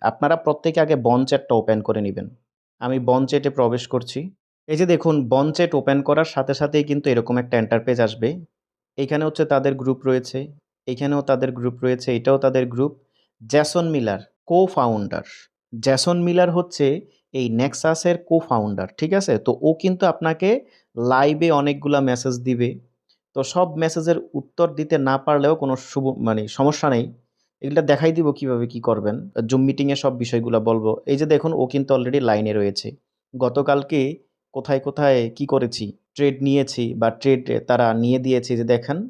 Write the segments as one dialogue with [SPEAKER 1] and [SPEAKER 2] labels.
[SPEAKER 1] আপনারা প্রত্যেকে আগে বন্ড চ্যাটটা ওপেন করে নিবেন। আমি বন্ড চ্যাটে প্রবেশ করছি। এই যে দেখুন বন্ড চ্যাট ওপেন করার সাথে সাথেই কিন্তু এরকম একটা ইন্টারফেস আসবে। এইখানে হচ্ছে তাদের গ্রুপ রয়েছে, এইখানেও তাদের গ্রুপ রয়েছে, এটাও তাদের group. Jason Miller co-founder. Jason Miller হচ্ছে এই নেক্সাসের কো-ফাউন্ডার, ঠিক আছে? তো ও কিন্তু আপনাকে লাইভে অনেকগুলা মেসেজ দিবে। তো সব মেসেজের উত্তর দিতে না পারলেও কোনো মানে সমস্যা নেই। এগুলা দেখাই দিব কিভাবে কি করবেন। জুম মিটিংয়ে সব বিষয়গুলা বলবো। এই যে দেখুন ও কিন্তু অলরেডি লাইনে রয়েছে। গতকালকে কোথায়, কোথায় কি করেছি, ট্রেড নিয়েছি বা ট্রেড তারা নিয়ে দিয়েছে যে দেখেন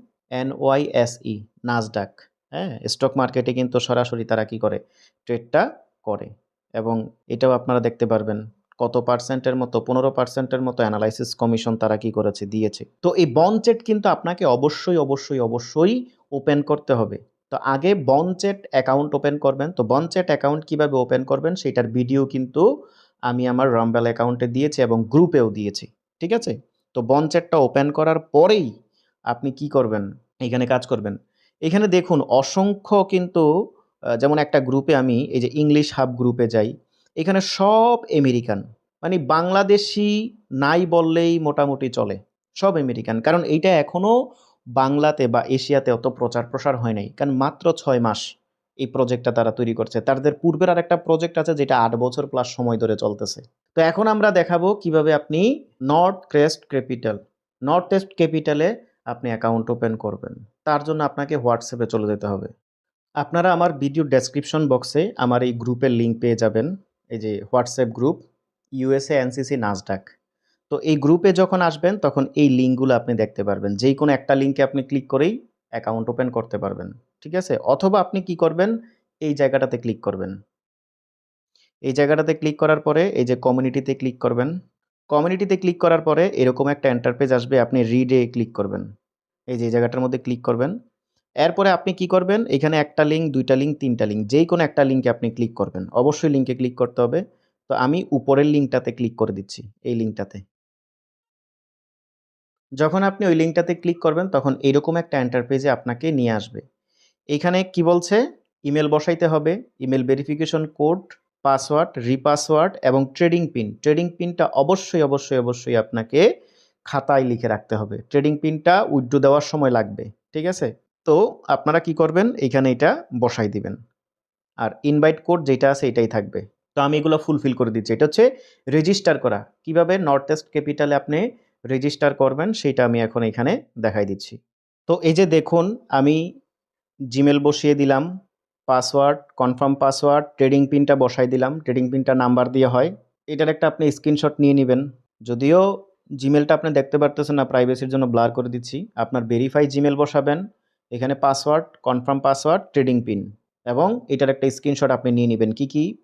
[SPEAKER 1] NYSE নাসডাক, হ্যাঁ? স্টক মার্কেটে কিন্তু সরাসরি তারা কি করে? ট্রেডটা করে এবং এটাও আপনারা দেখতে পারবেন। কত পার্সেন্টের মতো 15% মতো অ্যানালাইসিস কমিশন তারা কি করেছে? দিয়েছে। তো এই বন্ড চ্যাট কিন্তু আপনাকে অবশ্যই ওপেন করতে হবে। তো আগে বন্ড চ্যাট অ্যাকাউন্ট ওপেন করবেন। তো বন্ড চ্যাট অ্যাকাউন্ট কিভাবে ওপেন করবেন সেটার ভিডিও কিন্তু আমি আমার রামবেল অ্যাকাউন্টে দিয়েছি এবং গ্রুপেও দিয়েছি। ঠিক আছে? তো বন্ড চ্যাটটা ওপেন করার পরেই আপনি কি করবেন? এইখানে কাজ করবেন। এখানে দেখুন অসংখ্য কিন্তু যেমন একটা গ্রুপে আমি এই যে ইংলিশ হাব গ্রুপে যাই। এখানে সব আমেরিকান। মানে বাংলাদেশী নাই বললেই মোটামুটি চলে। সব আমেরিকান। কারণ এইটা এখনো বাংলাতে বা এশিয়াতে অত প্রচার-প্রসার হয় নাই। কারণ মাত্র ৬ মাস এই প্রজেক্টটা তারা তৈরি করছে। তাদের পূর্বের আরেকটা প্রজেক্ট আছে যেটা ৮ বছর প্লাস সময় ধরে চলতেছে। তো এখন আমরা দেখাবো কিভাবে আপনি north crest capital, north east ক্যাপিটালে আপনি অ্যাকাউন্ট ওপেন করবেন। তার জন্য আপনাকে WhatsApp এ চলে যেতে হবে। আপনারা আমার ভিডিও ডেসক্রিপশন বক্সে আমার এই গ্রুপের লিঙ্ক পেয়ে যাবেন। এই যে WhatsApp group USA NCC Nasdaq. তো এই গ্রুপে যখন আসবেন তখন এই লিঙ্কগুলো আপনি দেখতে পারবেন। যেই কোনো একটা লিঙ্কে আপনি ক্লিক করেই অ্যাকাউন্ট ওপেন করতে পারবেন। ঠিক আছে? অথবা আপনি কি করবেন? এই জায়গাটাতে ক্লিক করবেন। এই জায়গাটাতে ক্লিক করার পরে এই যে কমিউনিটিতে ক্লিক করবেন। কমিউনিটিতে ক্লিক করার পরে এরকম একটা ইন্টারফেস আসবে। আপনি রিডে ক্লিক করবেন। এই যে এই জায়গাটার মধ্যে ক্লিক করবেন। এরপরে আপনি কি করবেন? এখানে ১ টা লিঙ্ক, ২ টা লিঙ্ক, ৩ টা লিঙ্ক। যেই কোনো একটা লিঙ্কে আপনি ক্লিক করবেন। অবশ্যই লিঙ্কে ক্লিক করতে হবে। তো আমি উপরের লিঙ্কটাতে ক্লিক করে দিচ্ছি। এই লিঙ্কটাতে। যখন আপনি ওই লিঙ্কটাতে ক্লিক করবেন তখন এইরকম একটা ইন্টারফেসে আপনাকে নিয়ে আসবে। এইখানে কি বলছে? ইমেল বসাইতে হবে, email verification code, password, re-password এবং ট্রেডিং পিন। ট্রেডিং পিনটা অবশ্যই আপনাকে খাতায় লিখে রাখতে হবে। ট্রেডিং পিনটা উইথড্র দেওয়ার সময় লাগবে। ঠিক আছে? তো আপনারা কি করবেন? এইখানে এটা বসাই দিবেন। আর ইনভাইট কোড যেটা আছে এটাই থাকবে। তো আমি এগুলো ফুলফিল করে দিচ্ছি। এটা হচ্ছে রেজিস্টার করা। কিভাবে নর্থ ইস্ট ক্যাপিটালে আপনি রেজিস্টার করবেন সেটা আমি এখন এখানে দেখাই দিচ্ছি। তো এই যে দেখুন আমি জিমেল বসিয়ে দিলাম, পাসওয়ার্ড, কনফার্ম পাসওয়ার্ড, ট্রেডিং পিনটা বসাই দিলাম। ট্রেডিং পিনটা নাম্বার দিয়ে হয়। এটার একটা আপনি স্ক্রিনশট নিয়ে নিবেন। যদিও জিমেলটা আপনি দেখতে পারতেছেন না, প্রাইভেসির জন্য ব্লার করে দিচ্ছি। আপনার ভেরিফাই জিমেল বসাবেন। এখানে password, confirm password, trading pin এবং এটার একটা স্ক্রিনশট আপনি নিয়ে নিবেন। কি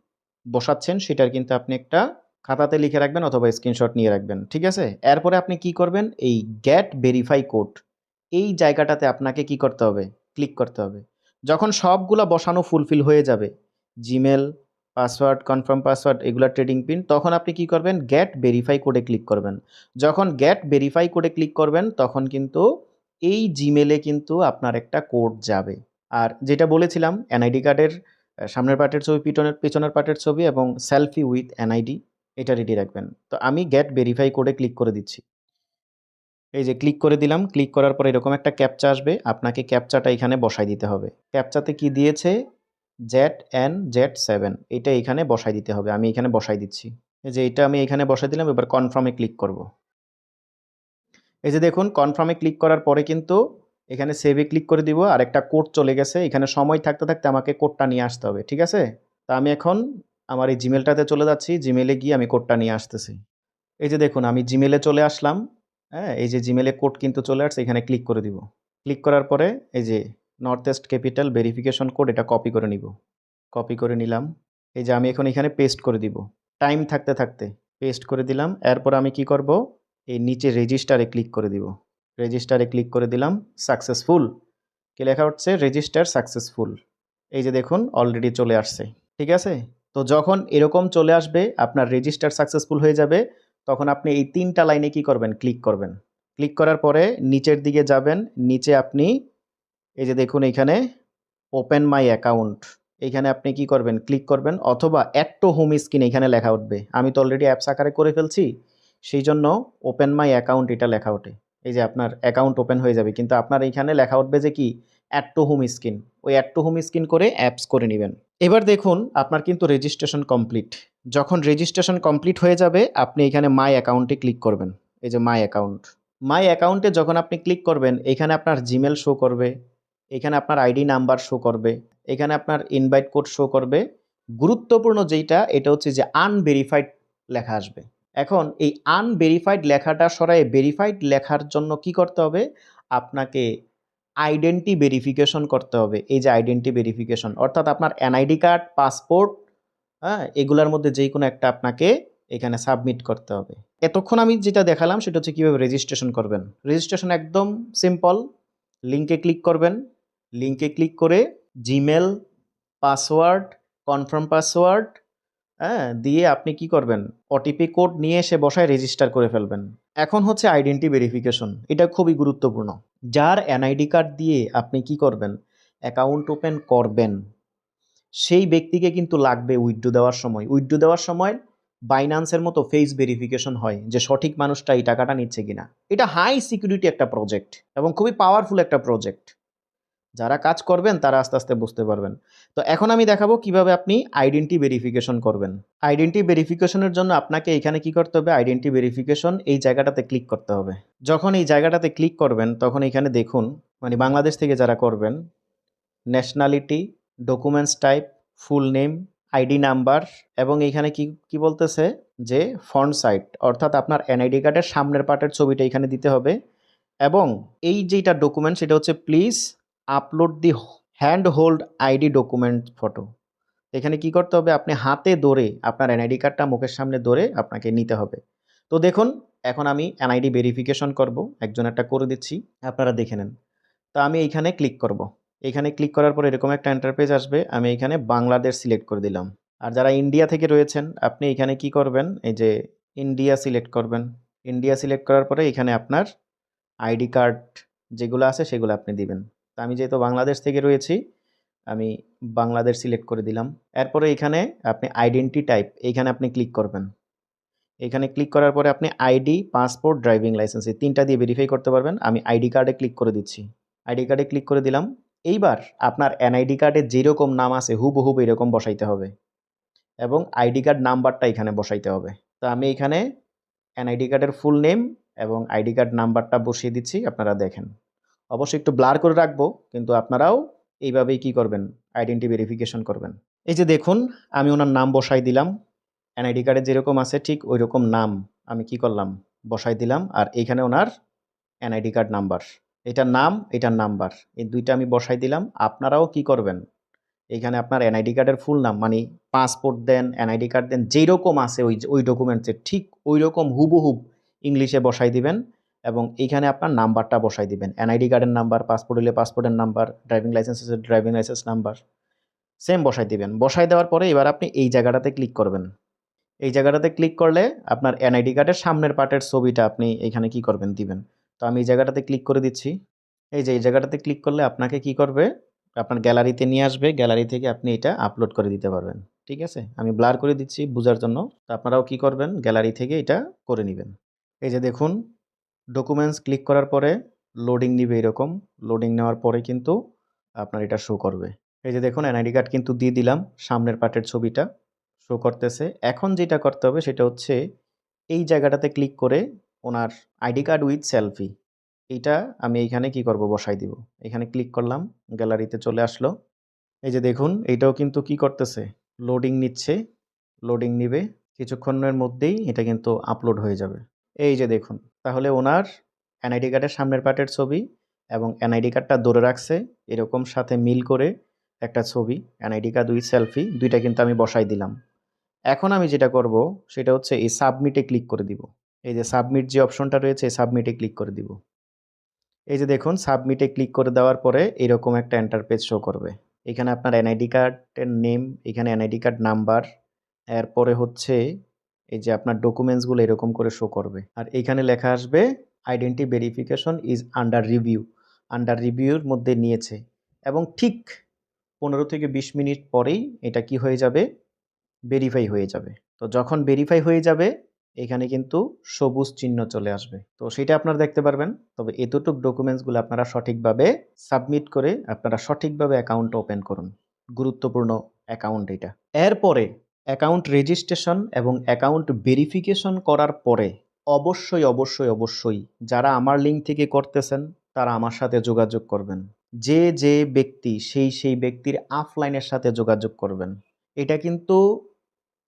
[SPEAKER 1] বসাচ্ছেন সেটার কিন্তু আপনি একটা খাতাতে লিখে রাখবেন অথবা স্ক্রিনশট নিয়ে রাখবেন। ঠিক আছে? এরপরে আপনি কি করবেন? এই গেট ভেরিফাই কোড এই জায়গাটাতে আপনাকে কি করতে হবে? ক্লিক করতে হবে। যখন সবগুলা বসানো ফুলফিল হয়ে যাবে, জিমেল, পাসওয়ার্ড, কনফার্ম পাসওয়ার্ড এগুলা ট্রেডিং পিন, তখন আপনি কি করবেন? গেট ভেরিফাই কোডে ক্লিক করবেন। যখন গেট ভেরিফাই কোডে ক্লিক করবেন তখন কিন্তু এই জিমেলে কিন্তু আপনার একটা কোড যাবে। আর যেটা বলেছিলাম এনআইডি কার্ডের সামনের পার্টের ছবি, পেছনের পার্টের ছবি এবং সেলফি উইথ এনআইডি এটা রেডি রাখবেন। তো আমি গেট ভেরিফাই কোডে ক্লিক করে দিচ্ছি। এই যে ক্লিক করে দিলাম। ক্লিক করার পরে এরকম একটা ক্যাপচা আসবে। আপনাকে ক্যাপচাটা এখানে বসায় দিতে হবে। ক্যাপচাতে কি দিয়েছে? ZNZ7 এটা এখানে বসায় দিতে হবে। আমি এখানে বসায় দিচ্ছি। এই যে এটা আমি এখানে বসায় দিলাম। এবার কনফার্মে ক্লিক করব। এই যে দেখুন কনফার্মে ক্লিক করার পরে কিন্তু এখানে সেভে ক্লিক করে দিব। আর একটা কোড চলে গেছে। এখানে সময় থাকতে আমাকে কোডটা নিয়ে আসতে হবে। ঠিক আছে? তা আমি এখন আমার এই জিমেলটাতে চলে যাচ্ছি। জিমেলে গিয়ে আমি কোডটা নিয়ে আসতেছি। এই যে দেখুন আমি জিমেলে চলে আসলাম। হ্যাঁ? এই যে জিমেলে কোড কিন্তু চলে আসছে। এখানে ক্লিক করে দিব। ক্লিক করার পরে এই যে north east capital verification code এটা কপি করে নিব। কপি করে নিলাম। এই যে আমি এখন এখানে পেস্ট করে দিব। টাইম থাকতে পেস্ট করে দিলাম। এরপর আমি কি করব? এই নিচে রেজিস্টারে ক্লিক করে দিব। রেজিস্টারে ক্লিক করে দিলাম। সাকসেসফুল। কি লেখা হচ্ছে? Register successful. এই যে দেখুন অলরেডি চলে আসছে। ঠিক আছে? তো যখন এরকম চলে আসবে আপনার রেজিস্টার সাকসেসফুল হয়ে যাবে তখন আপনি এই ৩ টা লাইনে কি করবেন? ক্লিক করবেন। ক্লিক করার পরে নিচের দিকে যাবেন। নিচে আপনি এই যে দেখুন এখানে ওপেন মাই অ্যাকাউন্ট এইখানে আপনি কি করবেন, ক্লিক করবেন অথবা অ্যাড টু হোম স্ক্রিন এখানে লেখা উঠবে। আমি তো অলরেডি অ্যাপস আকারে করে ফেলছি, সেই জন্য ওপেন মাই অ্যাকাউন্ট এটা লেখা ওঠে। এই যে আপনার অ্যাকাউন্ট ওপেন হয়ে যাবে, কিন্তু আপনার এইখানে লেখা উঠবে যে কি অ্যাড টু হোম স্ক্রিন। ওই অ্যাড টু হোম স্ক্রিন করে অ্যাপস করে নেবেন। এবার দেখুন আপনার কিন্তু রেজিস্ট্রেশন কমপ্লিট। যখন রেজিস্ট্রেশন কমপ্লিট হয়ে যাবে আপনি এখানে মাই অ্যাকাউন্টে ক্লিক করবেন। এই যে মাই অ্যাকাউন্ট, মাই অ্যাকাউন্টে যখন আপনি ক্লিক করবেন এখানে আপনার জিমেল শো করবে, এখানে আপনার আইডি নাম্বার শো করবে, এখানে আপনার ইনভাইট কোড শো করবে। গুরুত্বপূর্ণ যেইটা এটা হচ্ছে যে আনভেরিফাইড লেখা আসবে। এখন এই আনভেরিফাইড লেখাটা সরাই ভেরিফাইড লেখার জন্য কি করতে হবে, আপনাকে আইডেন্টি ভেরিফিকেশন করতে হবে। এই যে আইডেন্টি ভেরিফিকেশন অর্থাৎ আপনার এনআইডি কার্ড, পাসপোর্ট, হ্যাঁ, এগুলোর মধ্যে যে কোনো একটা আপনাকে এখানে সাবমিট করতে হবে। এতক্ষণ আমি যেটা দেখালাম সেটা হচ্ছে কীভাবে রেজিস্ট্রেশন করবেন। রেজিস্ট্রেশন একদম সিম্পল। লিঙ্কে ক্লিক করবেন, লিঙ্কে ক্লিক করে জিমেল, পাসওয়ার্ড, কনফার্ম পাসওয়ার্ড, হ্যাঁ, দিয়ে আপনি কি করবেন, ওটিপি কোড নিয়ে এসে বসায় রেজিস্টার করে ফেলবেন। এখন হচ্ছে আইডেন্টি ভেরিফিকেশন, এটা খুবই গুরুত্বপূর্ণ। যার এনআইডি কার্ড দিয়ে আপনি কি করবেন, অ্যাকাউন্ট ওপেন করবেন, সেই ব্যক্তিকে কিন্তু লাগবে উইথড্র দেওয়ার সময়। উইথড্র দেওয়ার সময় বাইন্যান্সের মতো ফেস ভেরিফিকেশন হয় যে সঠিক মানুষটা এই টাকাটা নিচ্ছে কিনা। এটা হাই সিকিউরিটি একটা প্রজেক্ট এবং খুবই পাওয়ারফুল একটা প্রজেক্ট। যারা কাজ করবেন তারা আস্তে আস্তে বুঝতে পারবেন। তো এখন আমি দেখাবো কিভাবে আপনি আইডেন্টি ভেরিফিকেশন করবেন। আইডেন্টি ভেরিফিকেশনের জন্য আপনাকে এখানে কি করতে হবে, আইডেন্টি ভেরিফিকেশন এই জায়গাটাতে ক্লিক করতে হবে। যখন এই জায়গাটাতে ক্লিক করবেন তখন এখানে দেখুন, মানে বাংলাদেশ থেকে যারা করবেন, nationality, documents type, full name, ID number এবং এইখানে কি কি বলতেছে যে ফন্ট সাইট অর্থাৎ আপনার এনআইডি কার্ডের সামনের পার্টের ছবিটা এখানে দিতে হবে। এবং এই যেটা ডকুমেন্ট সেটা হচ্ছে please upload the hand hold ID document photo. এখানে কি করতে হবে, আপনি হাতে ধরে আপনার এনআইডি কার্ডটা মুখের সামনে ধরে আপনাকে নিতে হবে। তো দেখুন এখন আমি এনআইডি ভেরিফিকেশন করব, একজন একটা করে দিচ্ছি, আপনারা দেখে নেন। তো আমি এইখানে ক্লিক করব। এখানে ক্লিক করার পর এরকম একটা ইন্টারফেস আসবে, আমি এখানে বাংলাদেশ সিলেক্ট করে দিলাম। আর যারা ইন্ডিয়া থেকে রয়েছেন আপনি এখানে কি করবেন, এই যে ইন্ডিয়া সিলেক্ট করবেন। ইন্ডিয়া সিলেক্ট করার পরে এখানে আপনার আইডি কার্ড যেগুলো আছে সেগুলো আপনি দিবেন। তো আমি যেহেতু বাংলাদেশ থেকে রয়েছি আমি বাংলাদেশ সিলেক্ট করে দিলাম। এরপরে এখানে আপনি আইডেন্টি টাইপ এইখানে আপনি ক্লিক করবেন। এখানে ক্লিক করার পরে আপনি আইডি, পাসপোর্ট, ড্রাইভিং লাইসেন্স এই ৩টা দিয়ে ভেরিফাই করতে পারবেন। আমি আইডি কার্ডে ক্লিক করে দিচ্ছি। আইডি কার্ডে ক্লিক করে দিলাম। এইবার আপনার এনআইডি কার্ডে যেরকম নাম আছে হুবহু এরকম বসাইতে হবে এবং আইডি কার্ড নাম্বারটা এখানে বসাইতে হবে। তো আমি এখানে এনআইডি কার্ডের ফুল নেম এবং আইডি কার্ড নাম্বারটা বসিয়ে দিচ্ছি, আপনারা দেখেন। অবশ্যই একটু ব্লার করে রাখবো, কিন্তু আপনারাও এইভাবেই কি করবেন, আইডেন্টি ভেরিফিকেশন করবেন। এই যে দেখুন আমি ওনার নাম বসাই দিলাম, এনআইডি কার্ডে যেরকম আছে ঠিক ওই রকম নাম আমি কি করলাম, বসাই দিলাম। আর এইখানে ওনার এনআইডি কার্ড নাম্বার, এটার নাম এটার নাম্বার এই দুইটা আমি বসাই দিলাম। আপনারাও কি করবেন, এইখানে আপনার এনআইডি কার্ডের ফুল নাম মানে পাসপোর্ট দেন, এনআইডি কার্ড দেন, যেই রকম আছে ওই ডকুমেন্টসের ঠিক ওই রকম হুবহু ইংলিশে বসাই দিবেন এবং এইখানে আপনার নাম্বারটা বসাই দিবেন। এনআইডি কার্ডের নাম্বার, পাসপোর্ট হলে পাসপোর্টের নাম্বার, ড্রাইভিং লাইসেন্স হলে ড্রাইভিং লাইসেন্স নাম্বার সেম বসাই দিবেন। বসাই দেওয়ার পরে এবার আপনি এই জায়গাটাতে ক্লিক করবেন। এই জায়গাটাতে ক্লিক করলে আপনার এনআইডি কার্ডের সামনের পার্টের ছবিটা আপনি এখানে কি করবেন, দিবেন। তো আমি এই জায়গাটাতে ক্লিক করে দিচ্ছি। এই যে এই জায়গাটাতে ক্লিক করলে আপনাকে কি করবে, আপনার গ্যালারিতে নিয়ে আসবে। গ্যালারি থেকে আপনি এটা আপলোড করে দিতে পারবেন। ঠিক আছে, আমি ব্লার করে দিচ্ছি বোঝার জন্য। তো আপনারাও কি করবেন, গ্যালারি থেকে এটা করে নেবেন। এই যে দেখুন ডকুমেন্টস ক্লিক করার পরে লোডিং নিবে, এরকম লোডিং নেওয়ার পরে কিন্তু আপনার এটা শো করবে। এই যে দেখুন এনআইডি কার্ড কিন্তু দিয়ে দিলাম, সামনের পার্টের ছবিটা শো করতেছে। এখন যেটা করতে হবে সেটা হচ্ছে এই জায়গাটাতে ক্লিক করে ওনার আইডি কার্ড উইথ সেলফি এইটা আমি এইখানে কি করব, বসাই দিব। এখানে ক্লিক করলাম, গ্যালারিতে চলে আসলো। এই যে দেখুন এইটাও কিন্তু কি করতেছে, লোডিং নিচ্ছে। লোডিং নিবে, কিছুক্ষণের মধ্যেই এটা কিন্তু আপলোড হয়ে যাবে। এই যে দেখুন তাহলে ওনার এনআইডি কার্ডের সামনের পার্টের ছবি এবং এনআইডি কার্ডটা ধরে রাখছে এরকম সাথে মিল করে একটা ছবি, এনআইডি কার্ড উইথ সেলফি দুইটা কিন্তু আমি বসাই দিলাম। এখন আমি যেটা করব সেটা হচ্ছে এই সাবমিটে ক্লিক করে দিব। এই যে সাবমিট যে অপশনটা রয়েছে এই সাবমিটে ক্লিক করে দিব। এই যে দেখুন সাবমিটে ক্লিক করে দেওয়ার পরে এরকম একটা ইন্টারফেস শো করবে। এখানে আপনার এনআইডি কার্ডের নেম, এখানে এনআইডি কার্ড নাম্বার, এরপরে হচ্ছে এই যে আপনার ডকুমেন্টসগুলো এরকম করে শো করবে। আর এইখানে লেখা আসবে identity verification is under review. Under রিভিউর মধ্যে নিয়েছে এবং ঠিক 15 থেকে 20 মিনিট পরেই এটা কি হয়ে যাবে, ভেরিফাই হয়ে যাবে। তো যখন ভেরিফাই হয়ে যাবে এখানে কিন্তু সবুজ চিহ্ন চলে আসবে, তো সেটা আপনারা দেখতে পারবেন। তবে এতটুক ডকুমেন্টসগুলো আপনারা সঠিকভাবে সাবমিট করে আপনারা সঠিকভাবে অ্যাকাউন্ট ওপেন করুন। গুরুত্বপূর্ণ অ্যাকাউন্ট এটা। এরপরে অ্যাকাউন্ট রেজিস্ট্রেশন এবং অ্যাকাউন্ট ভেরিফিকেশন করার পরে অবশ্যই অবশ্যই অবশ্যই যারা আমার লিঙ্ক থেকে করতেছেন তারা আমার সাথে যোগাযোগ করবেন। যে যে ব্যক্তি সেই ব্যক্তির অফলাইনের সাথে যোগাযোগ করবেন। এটা কিন্তু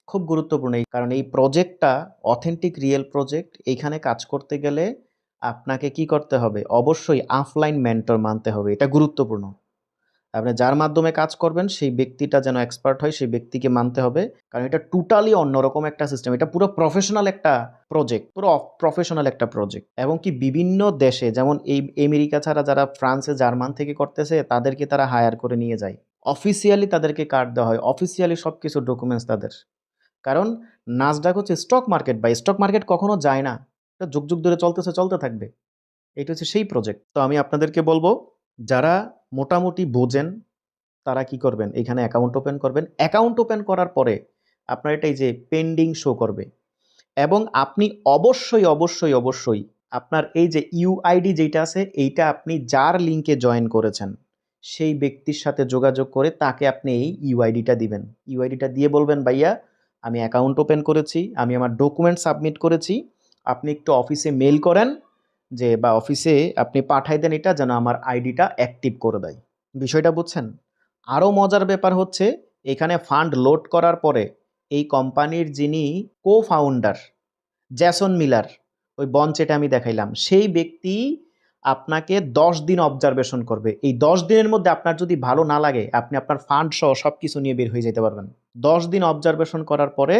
[SPEAKER 1] খুব গুরুত্বপূর্ণ, কারণ এই প্রজেক্টটা অথেন্টিক রিয়েল প্রজেক্ট। এইখানে কাজ করতে গেলে আপনাকে কি করতে হবে, অবশ্যই অফলাইন মেন্টর মানতে হবে। এটা গুরুত্বপূর্ণ। আপনি যার মাধ্যমে কাজ করবেন সেই ব্যক্তিটা যেন এক্সপার্ট হয়, সেই ব্যক্তিকে মানতে হবে। কারণ এটা টোটালি অন্যরকম একটা সিস্টেম। এটা পুরো প্রফেশনাল একটা প্রজেক্ট, পুরো প্রফেশনাল একটা প্রজেক্ট। এবং কি বিভিন্ন দেশে, যেমন এই আমেরিকা ছাড়া যারা ফ্রান্সে জার্মান থেকে করতেছে তাদেরকে তারা হায়ার করে নিয়ে যায়। অফিসিয়ালি তাদেরকে কার্ড দেওয়া হয়, অফিসিয়ালি সব কিছু ডকুমেন্টস তাদের। কারণ নাসডাক হচ্ছে স্টক মার্কেট, বা স্টক মার্কেট কখনো যায় না, এটা যুগ যুগ ধরে চলতেছে, চলতে থাকবে। এটা হচ্ছে সেই প্রজেক্ট। তো আমি আপনাদেরকে বলবো যারা মোটামুটি বোঝেন তারা কি করবেন, এখানে অ্যাকাউন্ট ওপেন করবেন। অ্যাকাউন্ট ওপেন করার পরে আপনার এটাই যে পেন্ডিং শো করবে, এবং আপনি অবশ্যই অবশ্যই অবশ্যই আপনার এই যে ইউআইডি যেটা আছে এইটা আপনি যার লিঙ্কে জয়েন করেছেন সেই ব্যক্তির সাথে যোগাযোগ করে তাকে আপনি এই ইউআইডিটা দিবেন। ইউআইডিটা দিয়ে বলবেন, ভাইয়া আমি অ্যাকাউন্ট ওপেন করেছি, আমি আমার ডকুমেন্ট সাবমিট করেছি, আপনি একটু অফিসে মেল করেন যে, বা অফিসে আপনি পাঠাই দেন এটা যেন আমার আইডিটা অ্যাক্টিভ করে দেয়। বিষয়টা বুঝছেন? আরও মজার ব্যাপার হচ্ছে এখানে ফান্ড লোড করার পরে এই কোম্পানির যিনি কো-ফাউন্ডার জ্যাসন মিলার, ওই বঞ্চেটা আমি দেখাইলাম, সেই ব্যক্তি আপনাকে 10 দিন অবজারভেশন করবে। এই 10 দিনের মধ্যে আপনার যদি ভালো না লাগে আপনি আপনার ফান্ড সহ সব কিছু নিয়ে বের হয়ে যেতে পারবেন। 10 দিন অবজারভেশন করার পরে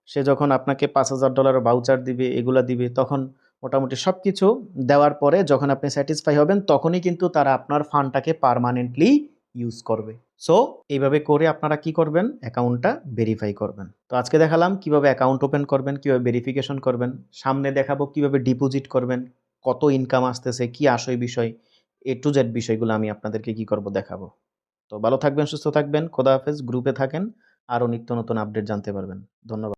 [SPEAKER 1] সে যখন আপনাকে $5,000 ভাউচার দিবে, এগুলা দিবে, তখন মোটামুটি সব কিছু দেওয়ার পরে যখন আপনি স্যাটিসফাই হবেন তখনই কিন্তু তারা আপনার ফান্ডটাকে পার্মানেন্টলি ইউজ করবে। সো এইভাবে করে আপনারা কি করবেন, অ্যাকাউন্টটা ভেরিফাই করবেন। তো আজকে দেখালাম কিভাবে অ্যাকাউন্ট ওপেন করবেন, কিভাবে ভেরিফিকেশন করবেন। সামনে দেখাবো কিভাবে ডিপোজিট করবেন, কত ইনকাম আসতেছে, কি আসল বিষয়, এ টু জেড বিষয়গুলো আমি আপনাদেরকে কি করব দেখাবো। তো ভালো থাকবেন, সুস্থ থাকবেন, খোদা হাফেজ। গ্রুপে থাকেন, আরও নিত্য নতুন আপডেট জানতে পারবেন। ধন্যবাদ।